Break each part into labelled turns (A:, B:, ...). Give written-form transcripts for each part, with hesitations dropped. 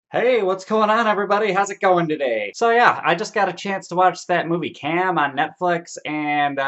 A: Hey, what's going on, everybody? How's it going today? So yeah, I just got a chance to watch that movie Cam on Netflix, and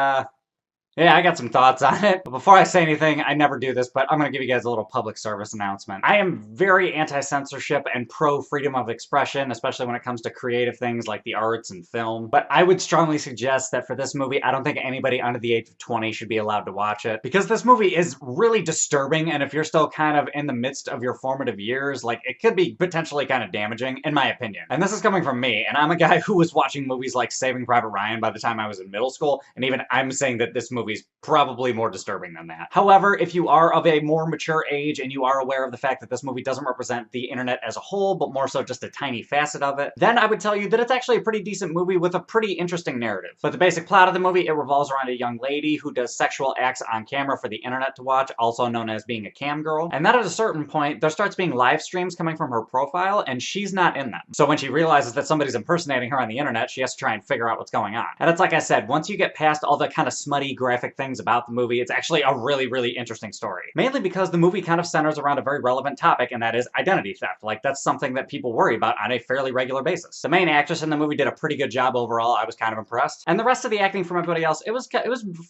A: yeah, I got some thoughts on it. But before I say anything, I never do this, but I'm going to give you guys a little public service announcement. I am very anti-censorship and pro-freedom of expression, especially when it comes to creative things like the arts and film. But I would strongly suggest that for this movie, I don't think anybody under the age of 20 should be allowed to watch it, because this movie is really disturbing, and if you're still kind of in the midst of your formative years, like, it could be potentially kind of damaging, in my opinion. And this is coming from me, and I'm a guy who was watching movies like Saving Private Ryan by the time I was in middle school, and even I'm saying that this movie's probably more disturbing than that. However, if you are of a more mature age and you are aware of the fact that this movie doesn't represent the internet as a whole, but more so just a tiny facet of it, then I would tell you that it's actually a pretty decent movie with a pretty interesting narrative. But the basic plot of the movie, it revolves around a young lady who does sexual acts on camera for the internet to watch, also known as being a cam girl. And then at a certain point, there starts being live streams coming from her profile, and she's not in them. So when she realizes that somebody's impersonating her on the internet, she has to try and figure out what's going on. And it's like I said, once you get past all the kind of smutty, graphic things about the movie, it's actually a really, really interesting story. Mainly because the movie kind of centers around a very relevant topic, and that is identity theft. Like, that's something that people worry about on a fairly regular basis. The main actress in the movie did a pretty good job overall. I was kind of impressed. And the rest of the acting from everybody else, it was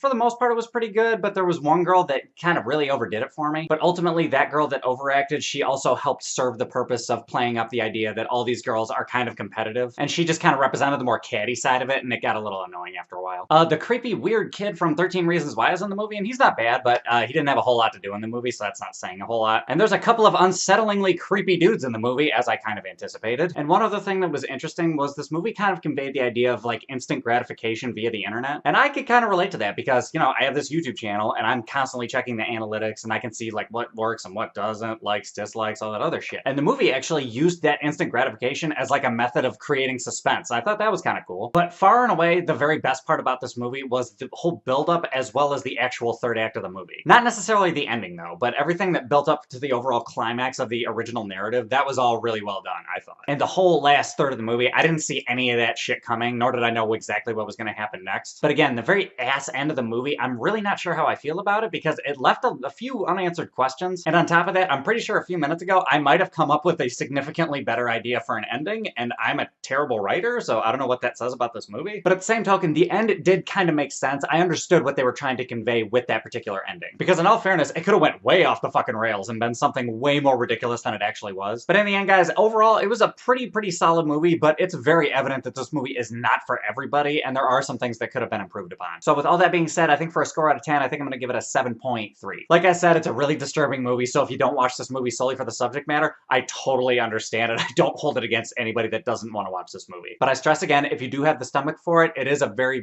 A: for the most part, it was pretty good, but there was one girl that kind of really overdid it for me. But ultimately, that girl that overacted, she also helped serve the purpose of playing up the idea that all these girls are kind of competitive, and she just kind of represented the more catty side of it, and it got a little annoying after a while. The creepy, weird kid from 13 Reasons Why is in the movie, and he's not bad, but he didn't have a whole lot to do in the movie, so that's not saying a whole lot. And there's a couple of unsettlingly creepy dudes in the movie, as I kind of anticipated. And one other thing that was interesting was this movie kind of conveyed the idea of, like, instant gratification via the internet. And I could kind of relate to that because, you know, I have this YouTube channel, and I'm constantly checking the analytics, and I can see, like, what works and what doesn't, likes, dislikes, all that other shit. And the movie actually used that instant gratification as, like, a method of creating suspense. I thought that was kind of cool. But far and away, the very best part about this movie was the whole build-up as well as the actual third act of the movie. Not necessarily the ending, though, but everything that built up to the overall climax of the original narrative, that was all really well done, I thought. And the whole last third of the movie, I didn't see any of that shit coming, nor did I know exactly what was going to happen next. But again, the very ass end of the movie, I'm really not sure how I feel about it because it left a few unanswered questions. And on top of that, I'm pretty sure a few minutes ago, I might have come up with a significantly better idea for an ending, and I'm a terrible writer, so I don't know what that says about this movie. But at the same token, the end did kind of make sense. I understood what they were trying to convey with that particular ending. Because in all fairness, it could have went way off the fucking rails and been something way more ridiculous than it actually was. But in the end, guys, overall, it was a pretty solid movie, but it's very evident that this movie is not for everybody, and there are some things that could have been improved upon. So with all that being said, I think for a score out of 10, I think I'm gonna give it a 7.3. Like I said, it's a really disturbing movie, so if you don't watch this movie solely for the subject matter, I totally understand it. I don't hold it against anybody that doesn't want to watch this movie. But I stress again, if you do have the stomach for it, it is a very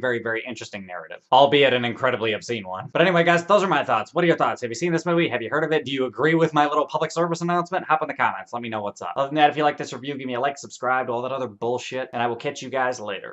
A: interesting narrative. Albeit an incredibly obscene one. But anyway, guys, those are my thoughts. What are your thoughts? Have you seen this movie? Have you heard of it? Do you agree with my little public service announcement? Hop in the comments. Let me know what's up. Other than that, if you like this review, give me a like, subscribe, all that other bullshit, and I will catch you guys later.